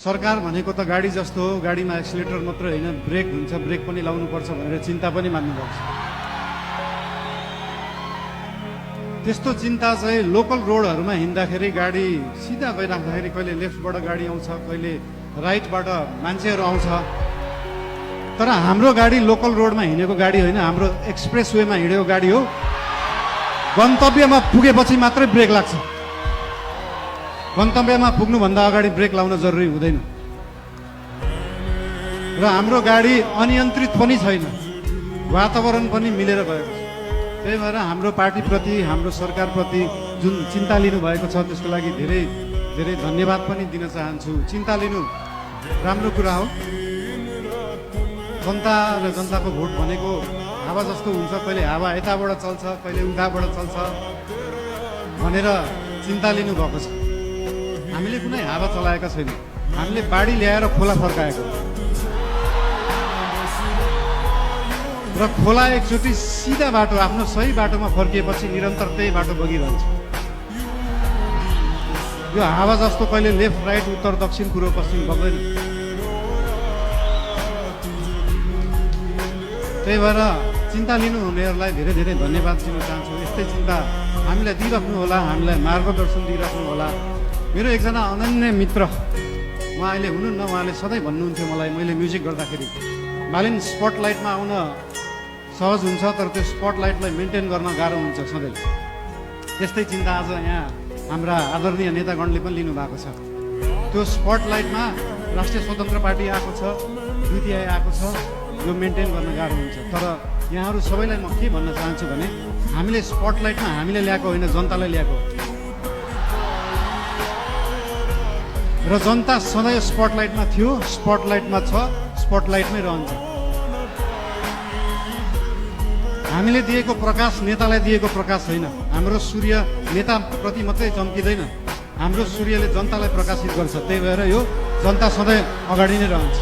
सरकार भनेको त गाडी जस्तो हो, गाडीमा एक्सिलेटर मात्र होइन ब्रेक हुन्छ, ब्रेक पनि लाउनुपर्छ भनेर चिन्ता पनि मान्नुपर्छ। त्यस्तो चिन्ता चाहिँ लोकल रोडहरूमा हिँड्दाखेरि गाडी सिधा गइराख्दाखेरि कहिले लेफ्टबाट गाडी आउँछ, कहिले राइटबाट मान्छेहरू आउँछ। तर हाम्रो गाडी लोकल रोडमा हिँडेको गाडी होइन, हाम्रो एक्सप्रेस वेमा हिँडेको गाडी हो। गन्तव्यमा पुगेपछि मात्रै ब्रेक लाग्छ, गन्तव्यमा पुग्नुभन्दा अगाडि ब्रेक लाउन जरुरी हुँदैन। र हाम्रो गाडी अनियन्त्रित पनि छैन, वातावरण पनि मिलेर गएको छ। त्यही भएर हाम्रो पार्टीप्रति, हाम्रो सरकारप्रति जुन चिन्ता लिनुभएको छ त्यसको लागि धेरै धेरै धन्यवाद पनि दिन चाहन्छु। चिन्ता लिनु राम्रो कुरा हो। जनता र जनताको भोट भनेको हावा जस्तो हुन्छ, कहिले हावा यताबाट चल्छ, कहिले उताबाट चल्छ भनेर चिन्ता लिनुभएको छ। हामीले कुनै हावा चलाएका छैनौँ, हामीले बाढी ल्याएर खोला फर्काएको र खोला एकचोटि सिधा बाटो आफ्नो सही बाटोमा फर्किएपछि निरन्तर त्यही बाटो बगिरहन्छ। यो हावा जस्तो कहिले लेफ्ट राइट उत्तर दक्षिण पूर्व पश्चिम बग्दैन। त्यही भएर चिन्ता लिनु हुनेहरूलाई धेरै धेरै धन्यवाद दिन चाहन्छु। यस्तै चिन्ता हामीलाई दिइराख्नु होला, हामीलाई मार्गदर्शन दिइराख्नु होला। मेरो एकजना अनन्य मित्र, उहाँ अहिले हुनुहुन्न, उहाँले सधैँ भन्नुहुन्थ्यो मलाई, मैले म्युजिक गर्दाखेरि मालिन स्पटलाइटमा आउन सहज हुन्छ तर त्यो स्पटलाइटलाई मेन्टेन गर्न गाह्रो हुन्छ सधैँ। त्यस्तै चिन्ता आज यहाँ हाम्रा आदरणीय नेतागणले पनि लिनुभएको छ। त्यो स्पटलाइटमा राष्ट्रिय स्वतन्त्र पार्टी आएको छ, युटिआई आएको छ, यो मेन्टेन गर्न गाह्रो हुन्छ। तर यहाँहरू सबैलाई म के भन्न चाहन्छु भने हामीले स्पटलाइटमा हामीले ल्याएको होइन, जनतालाई ल्याएको र जनता सधैँ स्पटलाइटमा थियो, स्पटलाइटमा छ, स्पटलाइटमै रहन्छ। हामीले दिएको प्रकाश नेतालाई दिएको प्रकाश होइन। हाम्रो सूर्य नेताप्रति मात्रै चम्किँदैन, हाम्रो सूर्यले जनतालाई प्रकाशित गर्छ। त्यही भएर यो जनता सधैँ अगाडि नै रहन्छ।